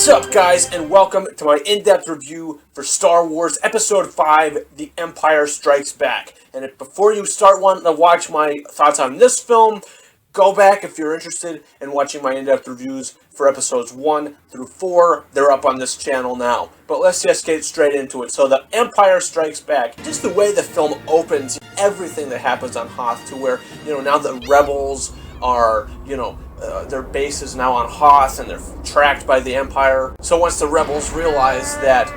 What's up, guys, and welcome to my in-depth review for Star Wars Episode 5, The Empire Strikes Back. And before you start wanting to watch my thoughts on this film, go back if you're interested in watching my in-depth reviews for Episodes 1 through 4. They're up on this channel now. But let's just get straight into it. So, The Empire Strikes Back, just the way the film opens, everything that happens on Hoth, to where, now the rebels are, their base is now on Hoth, and they're tracked by the Empire. So once the rebels realize that,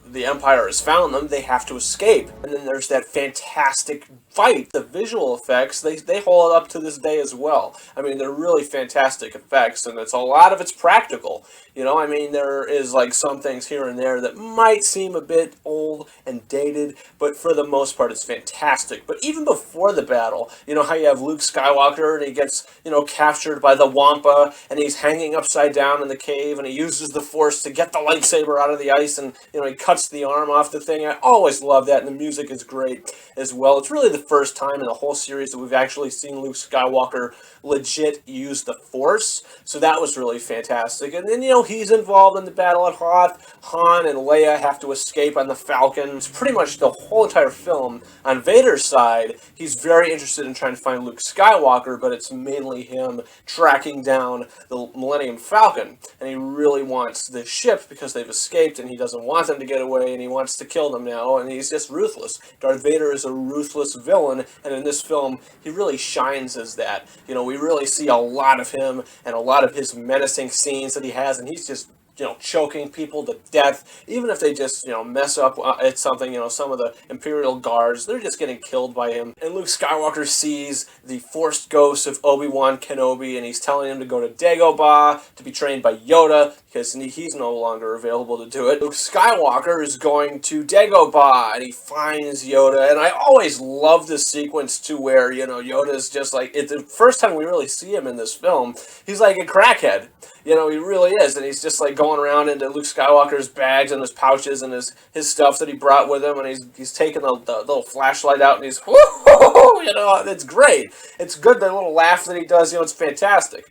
the Empire has found them, they have to escape. And then there's that fantastic fight. The visual effects, they hold up to this day as well. I mean, they're really fantastic effects, and a lot of it's practical. There is like some things here and there that might seem a bit old and dated, but for the most part, it's fantastic. But even before the battle, how you have Luke Skywalker, and he gets, captured by the Wampa, and he's hanging upside down in the cave, and he uses the Force to get the lightsaber out of the ice, and, he cuts the arm off the thing. I always love that, and the music is great as well. It's really the first time in the whole series that we've actually seen Luke Skywalker legit use the Force, so that was really fantastic. And then, he's involved in the battle at Hoth. Han and Leia have to escape on the Falcon. It's pretty much the whole entire film. On Vader's side, he's very interested in trying to find Luke Skywalker, but it's mainly him tracking down the Millennium Falcon, and he really wants the ship because they've escaped, and he doesn't want them to get away, and he wants to kill them now, and he's just ruthless. Darth Vader is a ruthless villain, and in this film, he really shines as that. We really see a lot of him and a lot of his menacing scenes that he has, and he's just choking people to death, even if they just, mess up at something. Some of the Imperial guards, they're just getting killed by him. And Luke Skywalker sees the forced ghost of Obi-Wan Kenobi, and he's telling him to go to Dagobah to be trained by Yoda, because he's no longer available to do it. Luke Skywalker is going to Dagobah, and he finds Yoda, and I always love this sequence, to where, Yoda's just like, it's the first time we really see him in this film, he's like a crackhead. He really is, and he's just like going around into Luke Skywalker's bags and his pouches and his stuff that he brought with him, and he's taking the little flashlight out, and he's, whoo, it's great. It's good, the little laugh that he does, it's fantastic.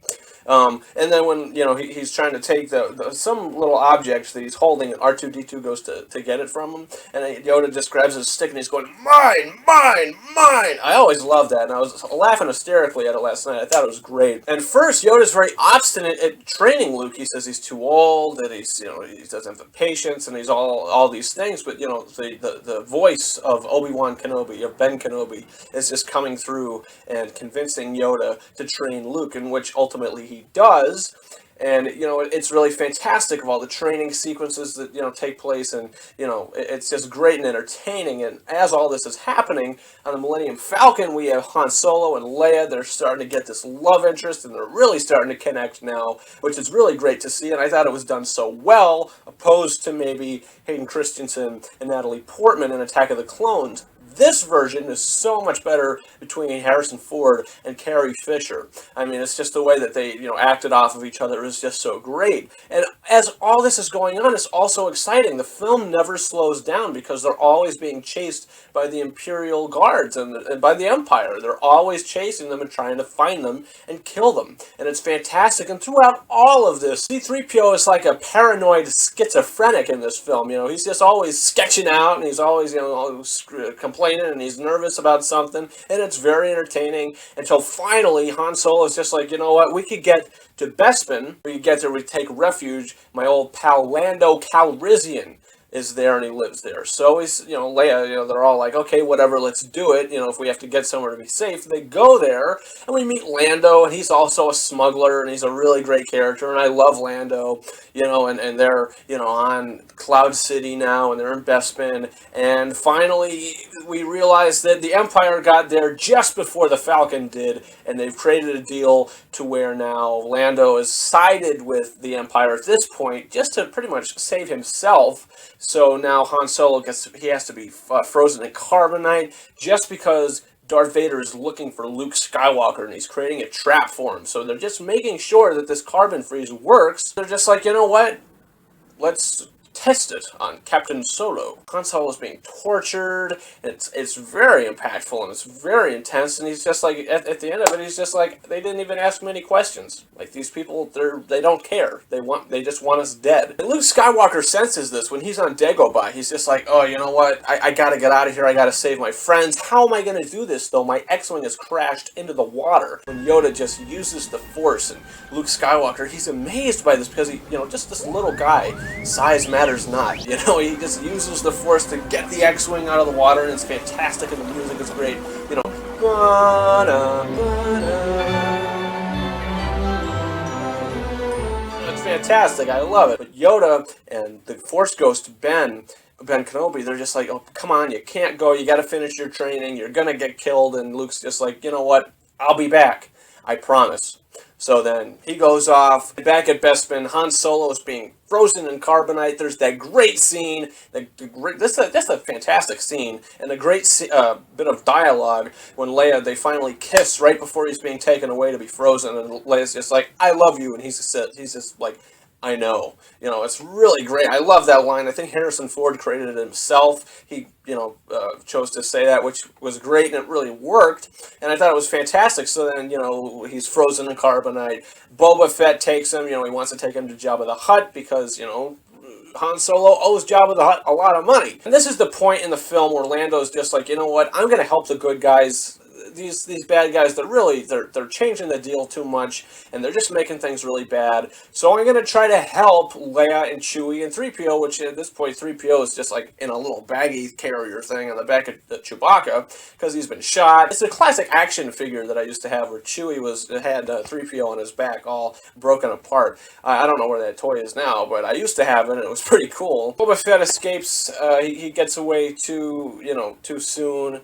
And then when, he's trying to take some little object that he's holding, and R2-D2 goes to get it from him, and Yoda just grabs his stick and he's going, mine, mine, mine. I always love that, and I was laughing hysterically at it last night. I thought it was great. And first, Yoda's very obstinate at training Luke. He says he's too old, that he's, he doesn't have the patience, and he's all these things, but, the voice of Obi-Wan Kenobi, of Ben Kenobi, is just coming through and convincing Yoda to train Luke, in which ultimately he does. And it's really fantastic, of all the training sequences that take place, and it's just great and entertaining. And as all this is happening on the Millennium Falcon, we have Han Solo and Leia. They're starting to get this love interest, and they're really starting to connect now, which is really great to see. And I thought it was done so well, opposed to maybe Hayden Christensen and Natalie Portman in Attack of the Clones. This version is so much better between Harrison Ford and Carrie Fisher. It's just the way that they, acted off of each other is just so great. And as all this is going on, it's also exciting. The film never slows down, because they're always being chased by the Imperial guards and by the Empire. They're always chasing them and trying to find them and kill them. And it's fantastic. And throughout all of this, C-3PO is like a paranoid schizophrenic in this film. He's just always sketching out, and he's always, complaining, and he's nervous about something, and it's very entertaining, until finally Han Solo is just like, what, we could get to Bespin, we take refuge. My old pal Lando Calrissian is there, and he lives there. So he's, Leia, they're all like, okay, whatever, let's do it. If we have to get somewhere to be safe, they go there, and we meet Lando, and he's also a smuggler, and he's a really great character, and I love Lando, and they're, on Cloud City now, and they're in Bespin, and finally we realize that the Empire got there just before the Falcon did, and they've created a deal to where now Lando is sided with the Empire at this point, just to pretty much save himself. So now Han Solo he has to be frozen in carbonite, just because Darth Vader is looking for Luke Skywalker, and he's creating a trap for him. So they're just making sure that this carbon freeze works. They're just like, what? Let's tested on Captain Solo. Han Solo is being tortured. It's very impactful and it's very intense. And he's just like at the end of it, he's just like, they didn't even ask many questions. Like, these people, they don't care. They just want us dead. And Luke Skywalker senses this when he's on Dagobah. He's just like, oh, you know what? I gotta get out of here. I gotta save my friends. How am I gonna do this though? My X-wing has crashed into the water. When Yoda just uses the Force, and Luke Skywalker, he's amazed by this because he, just this little guy, size matters not. He just uses the Force to get the X-wing out of the water, and it's fantastic, and the music is great. It's fantastic. I love it. But Yoda and the Force Ghost Ben Kenobi, they're just like, oh, come on, you can't go. You got to finish your training. You're gonna get killed. And Luke's just like, you know what? I'll be back. I promise. So then he goes off. Back at Bespin, Han Solo is being frozen in carbonite. There's that great scene. That's a fantastic scene. And a great bit of dialogue when Leia, they finally kiss right before he's being taken away to be frozen. And Leia's just like, I love you. And he's just like, I know. It's really great. I love that line. I think Harrison Ford created it himself. He, chose to say that, which was great, and it really worked. And I thought it was fantastic. So then, he's frozen in carbonite. Boba Fett takes him. He wants to take him to Jabba the Hutt because, Han Solo owes Jabba the Hutt a lot of money. And this is the point in the film where Lando's just like, you know what? I'm going to help the good guys. These bad guys, they're changing the deal too much, and they're just making things really bad. So I'm gonna try to help Leia and Chewie and 3PO, which at this point 3PO is just like in a little baggy carrier thing on the back of Chewbacca because he's been shot. It's a classic action figure that I used to have where Chewie had 3PO on his back all broken apart. I don't know where that toy is now, but I used to have it and it was pretty cool. Boba Fett escapes. He gets away too soon,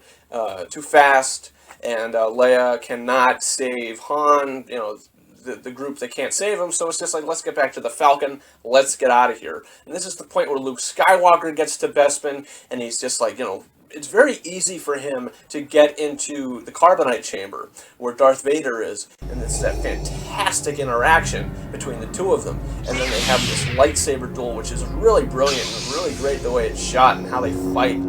too fast. And Leia cannot save Han, the group, they can't save him, so it's just like, let's get back to the Falcon, let's get out of here. And this is the point where Luke Skywalker gets to Bespin, and he's just like, it's very easy for him to get into the carbonite chamber where Darth Vader is, and it's that fantastic interaction between the two of them. And then they have this lightsaber duel, which is really brilliant and really great the way it's shot and how they fight.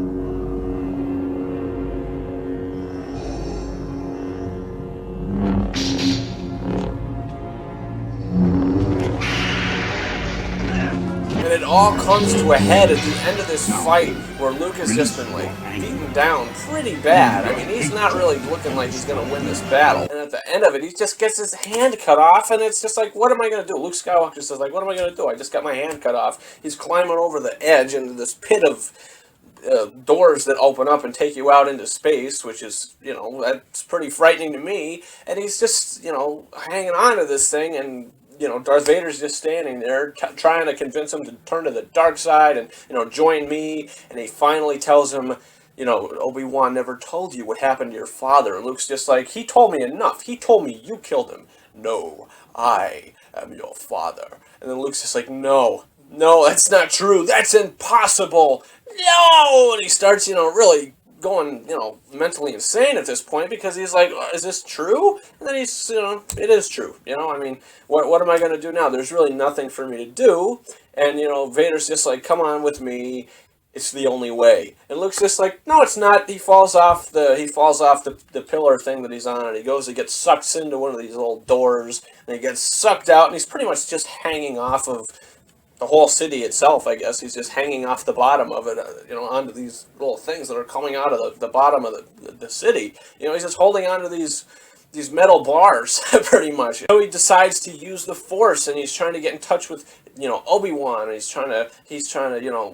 It all comes to a head at the end of this fight where Luke has just been beaten down pretty bad. I mean, he's not really looking like he's going to win this battle. And at the end of it, he just gets his hand cut off, and it's just like, what am I going to do? Luke Skywalker says, like, what am I going to do? I just got my hand cut off. He's climbing over the edge into this pit of doors that open up and take you out into space, which is, that's pretty frightening to me. And he's just, hanging on to this thing, and Darth Vader's just standing there trying to convince him to turn to the dark side and, join me. And he finally tells him, Obi-Wan never told you what happened to your father. And Luke's just like, he told me enough. He told me you killed him. No, I am your father. And then Luke's just like, no, that's not true. That's impossible. No! And he starts, really going, mentally insane at this point because he's like, oh, is this true? And then he's, it is true. I mean, what am I going to do now? There's really nothing for me to do. And, Vader's just like, come on with me. It's the only way. And Luke's just like, no, it's not. He falls off the pillar thing that he's on, and he gets sucked into one of these little doors, and he gets sucked out, and he's pretty much just hanging off of the whole city itself, I guess. He's just hanging off the bottom of it, onto these little things that are coming out of the bottom of the city. He's just holding onto these metal bars, pretty much. He decides to use the Force, and he's trying to get in touch with, Obi-Wan, and he's trying to,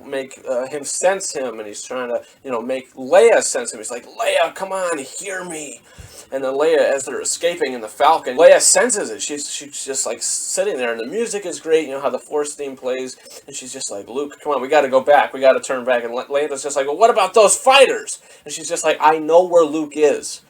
make him sense him, and he's trying to, make Leia sense him. He's like, Leia, come on, hear me. And then Leia, as they're escaping in the Falcon, Leia senses it. She's just like sitting there, and the music is great. How the Force theme plays, and she's just like, Luke, come on, we got to go back. We got to turn back. And Leia's just like, well, what about those fighters? And she's just like, I know where Luke is.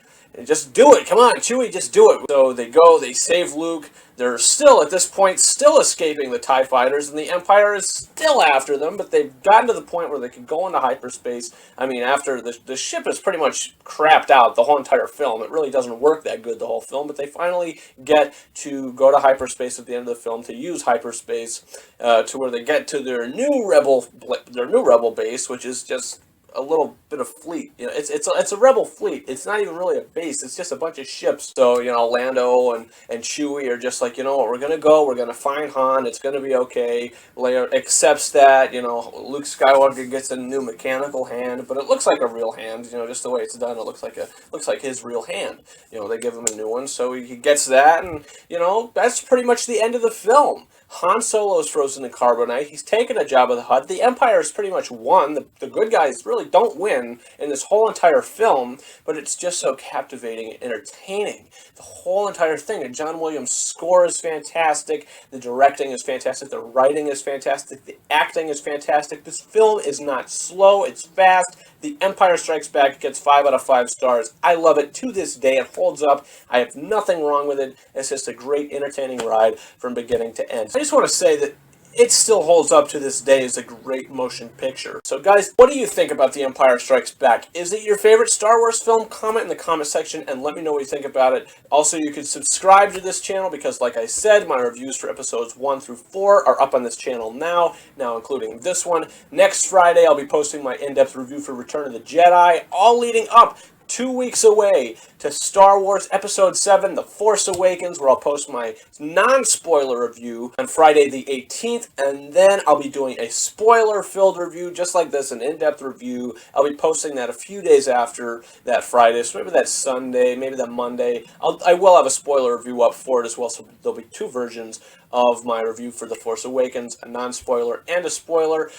Just do it. Come on, Chewie, just do it. So they go, they save Luke. They're still, at this point, still escaping the TIE fighters, and the Empire is still after them, but they've gotten to the point where they can go into hyperspace. I mean, after the ship is pretty much crapped out the whole entire film. It really doesn't work that good the whole film, but they finally get to go to hyperspace at the end of the film, to use hyperspace to where they get to their new rebel base, which is just a little bit of fleet. You know, it's a rebel fleet. It's not even really a base. It's just a bunch of ships. So, you know, Lando and Chewie are just like, you know what, we're gonna go. We're gonna find Han. It's gonna be okay. Leia accepts that. You know, Luke Skywalker gets a new mechanical hand, but it looks like a real hand. You know, just the way it's done, it looks like his real hand. You know, they give him a new one, so he gets that, and you know, that's pretty much the end of the film. Han Solo is frozen in carbonite. He's taken a Jabba the Hutt. The Empire has pretty much won. The good guys really don't win in this whole entire film, but it's just so captivating and entertaining. The whole entire thing. And John Williams' score is fantastic. The directing is fantastic. The writing is fantastic. The acting is fantastic. This film is not slow. It's fast. The Empire Strikes Back gets 5 out of 5 stars. I love it to this day. It holds up. I have nothing wrong with it. It's just a great, entertaining ride from beginning to end. I just want to say that it still holds up to this day as a great motion picture. So guys, what do you think about The Empire Strikes Back? Is it your favorite Star Wars film? Comment in the comment section and let me know what you think about it. Also, you can subscribe to this channel because, like I said, my reviews for episodes 1 through 4 are up on this channel now including this one. Next Friday, I'll be posting my in-depth review for Return of the Jedi, all leading up 2 weeks away to Star Wars Episode 7, The Force Awakens, where I'll post my non-spoiler review on Friday the 18th, and then I'll be doing a spoiler-filled review, just like this, an in-depth review. I'll be posting that a few days after that Friday, so maybe that Sunday, maybe that Monday. I will have a spoiler review up for it as well, so there'll be 2 versions of my review for The Force Awakens, a non-spoiler and a spoiler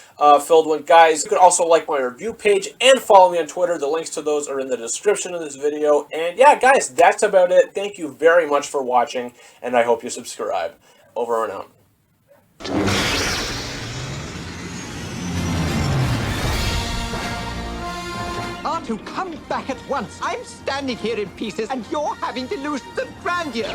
filled one. Guys, you can also like my review page and follow me on Twitter. The links to those are in the description of this video. And yeah, guys, that's about it. Thank you very much for watching, and I hope you subscribe. Over and out. R2, come back at once. I'm standing here in pieces, and you're having delusions of grandeur.